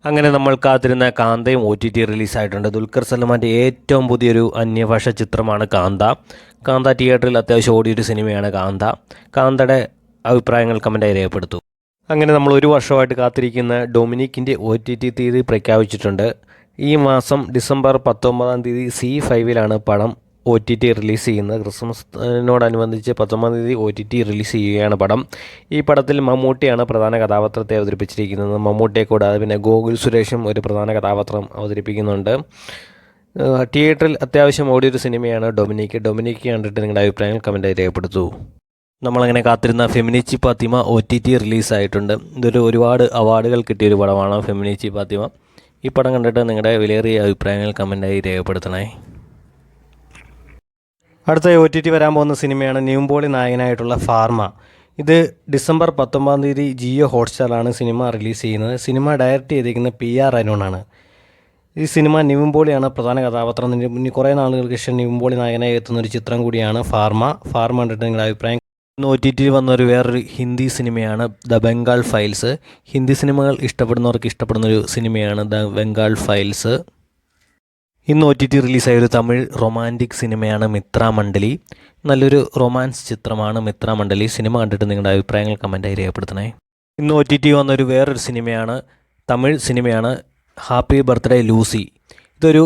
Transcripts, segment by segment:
അങ്ങനെ നമ്മൾ കാത്തിരുന്ന കാന്തയും OTT റിലീസായിട്ടുണ്ട്. ദുൽഖർ സൽമാൻ്റെ ഏറ്റവും പുതിയൊരു അന്യഭാഷ ചിത്രമാണ് കാന്ത. കാന്ത തിയേറ്ററിൽ അത്യാവശ്യം ഓടിയൊരു സിനിമയാണ് കാന്ത. കാന്തയുടെ അഭിപ്രായങ്ങൾ കമൻറ്റായി രേഖപ്പെടുത്തു. അങ്ങനെ നമ്മൾ ഒരു വർഷമായിട്ട് കാത്തിരിക്കുന്ന ഡൊമിനിക്കിൻ്റെ OTT തീയതി പ്രഖ്യാപിച്ചിട്ടുണ്ട്. ഈ മാസം ഡിസംബർ 19 C5 പടം OTT റിലീസ് ചെയ്യുന്നത്. ക്രിസ്മസിനോടനുബന്ധിച്ച് 19 OTT റിലീസ് ചെയ്യുകയാണ് പടം. ഈ പടത്തിൽ മമ്മൂട്ടിയാണ് പ്രധാന കഥാപാത്രത്തെ അവതരിപ്പിച്ചിരിക്കുന്നത്. മമ്മൂട്ടിയെ കൂടാതെ പിന്നെ ഗോകുൽ സുരേഷും ഒരു പ്രധാന കഥാപാത്രം അവതരിപ്പിക്കുന്നുണ്ട്. തിയേറ്ററിൽ അത്യാവശ്യം ഓടിയൊരു സിനിമയാണ് ഡൊമിനിക്ക് കണ്ടിട്ട് നിങ്ങളുടെ അഭിപ്രായങ്ങൾ കമൻറ്റായി രേഖപ്പെടുത്തൂ. നമ്മളങ്ങനെ കാത്തിരുന്ന ഫെമിനിച്ചി ഫാത്തിമ OTT റിലീസായിട്ടുണ്ട്. ഇതൊരു ഒരുപാട് അവാർഡുകൾ കിട്ടിയൊരു പടമാണ് ഫെമിനിച്ചി ഫാത്തിമ. ഈ പടം കണ്ടിട്ട് നിങ്ങളുടെ വിലയേറിയ അഭിപ്രായങ്ങൾ കമൻറ്റായി രേഖപ്പെടുത്തണേ. അടുത്ത OTT വരാൻ പോകുന്ന സിനിമയാണ് നിവിൻ നായകനായിട്ടുള്ള ഫാർമ. ഇത് ഡിസംബർ 19 ജിയോ ഹോട്ട്സ്റ്റാറിലാണ് സിനിമ റിലീസ് ചെയ്യുന്നത്. സിനിമ ഡയറക്റ്റ് ചെയ്തിരിക്കുന്നത് PR അരുണാണ്. ഈ സിനിമ നിവിൻ പോളിയാണ് പ്രധാന കഥാപാത്രം. കുറേ നാളുകൾക്ക് ശേഷം നിവിൻ പോളി നായകനായി എത്തുന്നൊരു ചിത്രം കൂടിയാണ് ഫാർമ കണ്ടിട്ട് നിങ്ങളുടെ അഭിപ്രായം. OTT വന്നൊരു വേറൊരു ഹിന്ദി സിനിമയാണ് ദ ബംഗാൾ ഫയൽസ്. ഹിന്ദി സിനിമകൾ ഇഷ്ടപ്പെടുന്നവർക്ക് ഇഷ്ടപ്പെടുന്നൊരു സിനിമയാണ് ദ ബംഗാൾ ഫയൽസ്. ഇന്ന് OTT റിലീസായ ഒരു തമിഴ് റൊമാൻറ്റിക് സിനിമയാണ് മിത്രാമണ്ഡലി. നല്ലൊരു റൊമാൻസ് ചിത്രമാണ് മിത്രാമണ്ഡലി. സിനിമ കണ്ടിട്ട് നിങ്ങളുടെ അഭിപ്രായങ്ങൾ കമൻറ്റായി രേഖപ്പെടുത്തണേ. ഇന്ന് OTT വന്നൊരു വേറൊരു സിനിമയാണ് തമിഴ് സിനിമയാണ് ഹാപ്പി ബർത്ത്ഡേ ലൂസി. ഇതൊരു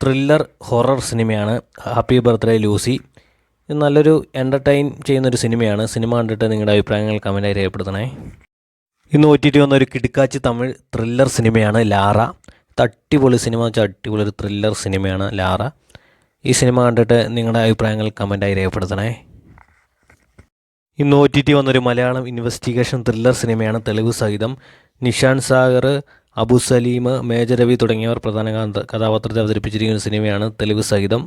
ത്രില്ലർ ഹൊറർ സിനിമയാണ് ഹാപ്പി ബർത്ത്ഡേ ലൂസി. ഇത് നല്ലൊരു എൻ്റർടൈൻ ചെയ്യുന്നൊരു സിനിമയാണ്. സിനിമ കണ്ടിട്ട് നിങ്ങളുടെ അഭിപ്രായങ്ങൾ കമൻറ്റായി രേഖപ്പെടുത്തണേ. ഇന്ന് OTT വന്നൊരു കിടുക്കാച്ചി തമിഴ് ത്രില്ലർ സിനിമയാണ് ലാറ. അടിപൊളി സിനിമ വെച്ചാൽ അടിപൊളി ഒരു ത്രില്ലർ സിനിമയാണ് ലാറ. ഈ സിനിമ കണ്ടിട്ട് നിങ്ങളുടെ അഭിപ്രായങ്ങൾ കമൻറ്റായി രേഖപ്പെടുത്തണേ. ഇന്ന് OTT വന്നൊരു മലയാളം ഇൻവെസ്റ്റിഗേഷൻ ത്രില്ലർ സിനിമയാണ് തെളിവ് സഹിതം. നിഷാൻ സാഗർ, അബു സലീം, മേജർ രവി തുടങ്ങിയവർ പ്രധാന കഥാപാത്രത്തെ അവതരിപ്പിച്ചിരിക്കുന്ന സിനിമയാണ് തെളിവ് സഹിതം.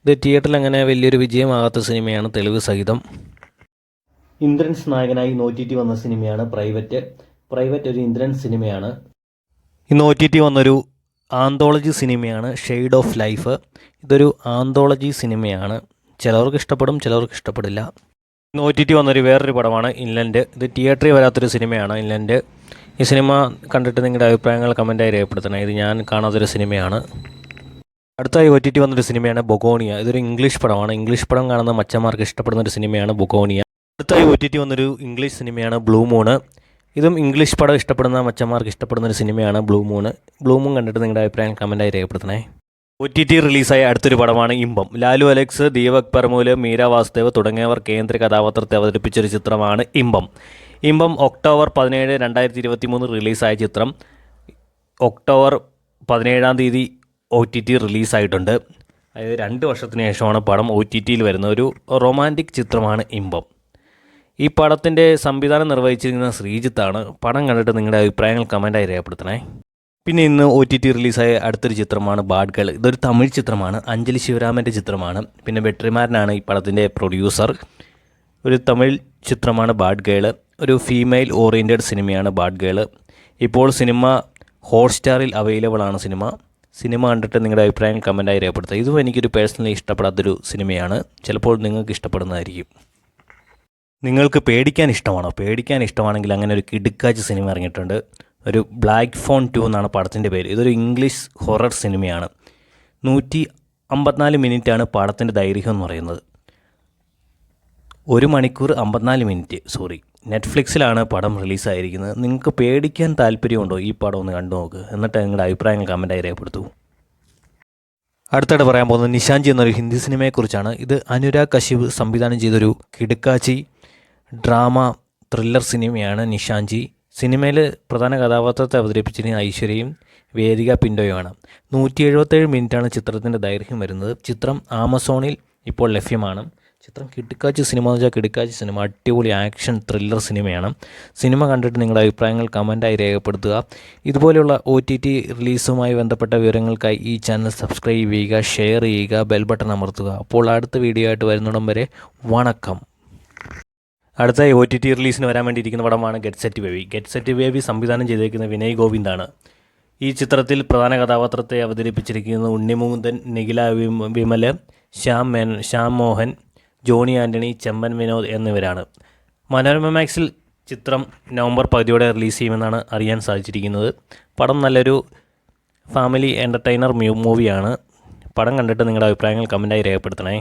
ഇത് തിയേറ്ററിൽ അങ്ങനെ വലിയൊരു വിജയമാകാത്ത സിനിമയാണ് തെളിവ് സഹിതം. ഇന്ദ്രൻസ് നായകനായി OTT വന്ന സിനിമയാണ് പ്രൈവറ്റ് ഒരു ഇന്ദ്രൻസ് സിനിമയാണ്. ഇന്ന് OTT വന്നൊരു ആന്തോളജി സിനിമയാണ് ഷെയ്ഡ് ഓഫ് ലൈഫ്. ഇതൊരു ആന്തോളജി സിനിമയാണ്. ചിലവർക്ക് ഇഷ്ടപ്പെടും, ചിലവർക്ക് ഇഷ്ടപ്പെടില്ല. ഇന്ന് OTT വന്നൊരു വേറൊരു പടമാണ് ഇൻലൻഡ്. ഇത് തിയേറ്ററിൽ വരാത്തൊരു സിനിമയാണ് ഇൻലൻഡ്. ഈ സിനിമ കണ്ടിട്ട് നിങ്ങളുടെ അഭിപ്രായങ്ങൾ കമൻറ്റായി രേഖപ്പെടുത്തണം. ഇത് ഞാൻ കാണാത്തൊരു സിനിമയാണ്. അടുത്തായി OTT വന്നൊരു സിനിമയാണ് ബൊഗോണിയ. ഇതൊരു ഇംഗ്ലീഷ് പടമാണ്. ഇംഗ്ലീഷ് പടം കാണുന്ന മച്ചന്മാർക്ക് ഇഷ്ടപ്പെടുന്നൊരു സിനിമയാണ് ബൊഗോണിയ. അടുത്തായി OTT വന്നൊരു ഇംഗ്ലീഷ് സിനിമയാണ് ബ്ലൂ മൂൺ. ഇതും ഇംഗ്ലീഷ് പടം ഇഷ്ടപ്പെടുന്ന മച്ചന്മാർക്ക് ഇഷ്ടപ്പെടുന്നൊരു സിനിമയാണ് ബ്ലൂ മൂൺ കണ്ടിട്ട് നിങ്ങളുടെ അഭിപ്രായം കമൻറ്റായി രേഖപ്പെടുത്തണേ. OTT റിലീസായ അടുത്തൊരു പടമാണ് ഇമ്പം. ലാലു അലക്സ്, ദീപക് പർമൂല്, മീര വാസുദേവ് തുടങ്ങിയവർ കേന്ദ്ര കഥാപാത്രത്തെ അവതരിപ്പിച്ചൊരു ചിത്രമാണ് ഇമ്പം ഒക്ടോബർ 17, 2023 റിലീസായ ചിത്രം. October 17 OTT റിലീസായിട്ടുണ്ട്. അതായത് 2 വർഷത്തിന് ശേഷമാണ് പടം OTTയിൽ വരുന്ന ഒരു റൊമാൻറ്റിക് ചിത്രമാണ് ഇമ്പം. ഈ പടത്തിൻ്റെ സംവിധാനം നിർവഹിച്ചിരിക്കുന്ന ശ്രീജിത്താണ്. പടം കണ്ടിട്ട് നിങ്ങളുടെ അഭിപ്രായങ്ങൾ കമൻറ്റായി രേഖപ്പെടുത്തണേ. പിന്നെ ഇന്ന് OTT റിലീസായ അടുത്തൊരു ചിത്രമാണ് ബാഡ് ഗേൾ. ഇതൊരു തമിഴ് ചിത്രമാണ്. അഞ്ജലി ശിവരാമൻ്റെ ചിത്രമാണ്. പിന്നെ വെട്രിമാരനാണ് ഈ പടത്തിൻ്റെ പ്രൊഡ്യൂസർ. ഒരു തമിഴ് ചിത്രമാണ് ബാഡ് ഗേൾ. ഒരു ഫീമെയിൽ ഓറിയൻറ്റഡ് സിനിമയാണ് ബാഡ് ഗേൾ. ഇപ്പോൾ സിനിമ ഹോട്ട്സ്റ്റാറിൽ അവൈലബിൾ ആണ്. സിനിമ കണ്ടിട്ട് നിങ്ങളുടെ അഭിപ്രായം കമൻറ്റായി രേഖപ്പെടുത്തുക. ഇതും എനിക്കൊരു പേഴ്സണലി ഇഷ്ടപ്പെടാത്തൊരു സിനിമയാണ്. ചിലപ്പോൾ നിങ്ങൾക്ക് ഇഷ്ടപ്പെടുന്നതായിരിക്കും. നിങ്ങൾക്ക് പേടിക്കാൻ ഇഷ്ടമാണെങ്കിൽ അങ്ങനെ ഒരു കിടുക്കാച്ചി സിനിമ ഇറങ്ങിയിട്ടുണ്ട്. ഒരു ബ്ലാക്ക് ഫോൺ 2 എന്നാണ് പടത്തിൻ്റെ പേര്. ഇതൊരു ഇംഗ്ലീഷ് ഹൊറർ സിനിമയാണ്. 154 മിനിറ്റാണ് പടത്തിൻ്റെ ദൈർഘ്യം എന്ന് പറയുന്നത്. 1 മണിക്കൂർ 54 മിനിറ്റ്. നെറ്റ്ഫ്ലിക്സിലാണ് പടം റിലീസായിരിക്കുന്നത്. നിങ്ങൾക്ക് പേടിക്കാൻ താല്പര്യമുണ്ടോ? ഈ പടം ഒന്ന് കണ്ടു നോക്ക്. എന്നിട്ട് നിങ്ങളുടെ അഭിപ്രായങ്ങൾ കമൻറ്റായി രേഖപ്പെടുത്തൂ. അടുത്തായിട്ട് പറയാൻ പോകുന്നത് നിശാഞ്ചി എന്നൊരു ഹിന്ദി സിനിമയെക്കുറിച്ചാണ്. ഇത് അനുരാഗ് കശ്യപ് സംവിധാനം ചെയ്തൊരു കിടുക്കാച്ചി ഡ്രാമ ത്രില്ലർ സിനിമയാണ് നിശാഞ്ചി. സിനിമയിൽ പ്രധാന കഥാപാത്രത്തെ അവതരിപ്പിച്ചിരിക്കുന്ന ഐശ്വര്യയും വേദിക പിൻഡോയുമാണ്. 177 മിനിറ്റാണ് ചിത്രത്തിൻ്റെ ദൈർഘ്യം വരുന്നത്. ചിത്രം ആമസോണിൽ ഇപ്പോൾ ലഭ്യമാണ്. ചിത്രം കിടുക്കാച്ചി സിനിമ എന്ന് വെച്ചാൽ കിടുക്കാച്ചി സിനിമ. അടിപൊളി ആക്ഷൻ ത്രില്ലർ സിനിമയാണ്. സിനിമ കണ്ടിട്ട് നിങ്ങളുടെ അഭിപ്രായങ്ങൾ കമൻറ്റായി രേഖപ്പെടുത്തുക. ഇതുപോലെയുള്ള OTT റിലീസുമായി ബന്ധപ്പെട്ട വിവരങ്ങൾക്കായി ഈ ചാനൽ സബ്സ്ക്രൈബ് ചെയ്യുക, ഷെയർ ചെയ്യുക, ബെൽ ബട്ടൺ അമർത്തുക. അപ്പോൾ അടുത്ത വീഡിയോ ആയിട്ട് വരുന്നിടം വരെ വണക്കം. അടുത്തായി OTT റിലീസിന് വരാൻ വേണ്ടിയിരിക്കുന്ന പടമാണ് ഗെറ്റ് സെറ്റ് ബേബി സംവിധാനം ചെയ്തിരിക്കുന്ന വിനയ് ഗോവിന്ദാണ്. ഈ ചിത്രത്തിൽ പ്രധാന കഥാപാത്രത്തെ അവതരിപ്പിച്ചിരിക്കുന്നത് ഉണ്ണിമുകുന്ദൻ, നിഖില വിമൽ, ശ്യാം മോഹൻ, ജോണി ആൻ്റണി, ചെമ്പൻ വിനോദ് എന്നിവരാണ്. മനോരമ മാക്സിൽ ചിത്രം നവംബർ 10 റിലീസ് ചെയ്യുമെന്നാണ് അറിയാൻ സാധിച്ചിരിക്കുന്നത്. പടം നല്ലൊരു ഫാമിലി എൻ്റർടൈനർ മൂവിയാണ്. പടം കണ്ടിട്ട് നിങ്ങളുടെ അഭിപ്രായങ്ങൾ കമൻറ്റായി രേഖപ്പെടുത്തണേ.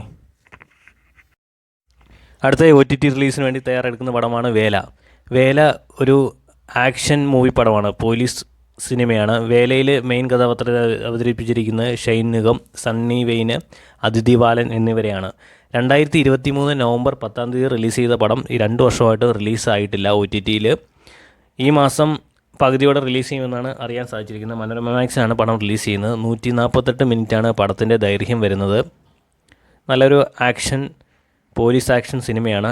അടുത്ത OTT റിലീസിന് വേണ്ടി തയ്യാറെടുക്കുന്ന പടമാണ് വേല. വേല ഒരു ആക്ഷൻ മൂവി പടമാണ്, പോലീസ് സിനിമയാണ്. വേലയിൽ മെയിൻ കഥാപാത്രത്തെ അവതരിപ്പിച്ചിരിക്കുന്നത് ഷൈൻ നിഗം, സണ്ണി വെയിന്, അതിഥി ബാലൻ എന്നിവരെയാണ്. 2023 നവംബർ 10 റിലീസ് ചെയ്ത പടം ഈ 2 വർഷമായിട്ട് റിലീസായിട്ടില്ല OTTയിൽ. ഈ മാസം പകുതിയോടെ റിലീസ് ചെയ്യുമെന്നാണ് അറിയാൻ സാധിച്ചിരിക്കുന്നത്. മനോരമ മാക്സിനാണ് പടം റിലീസ് ചെയ്യുന്നത്. 148 മിനിറ്റാണ് പടത്തിൻ്റെ ദൈർഘ്യം വരുന്നത്. നല്ലൊരു പോലീസ് ആക്ഷൻ സിനിമയാണ്.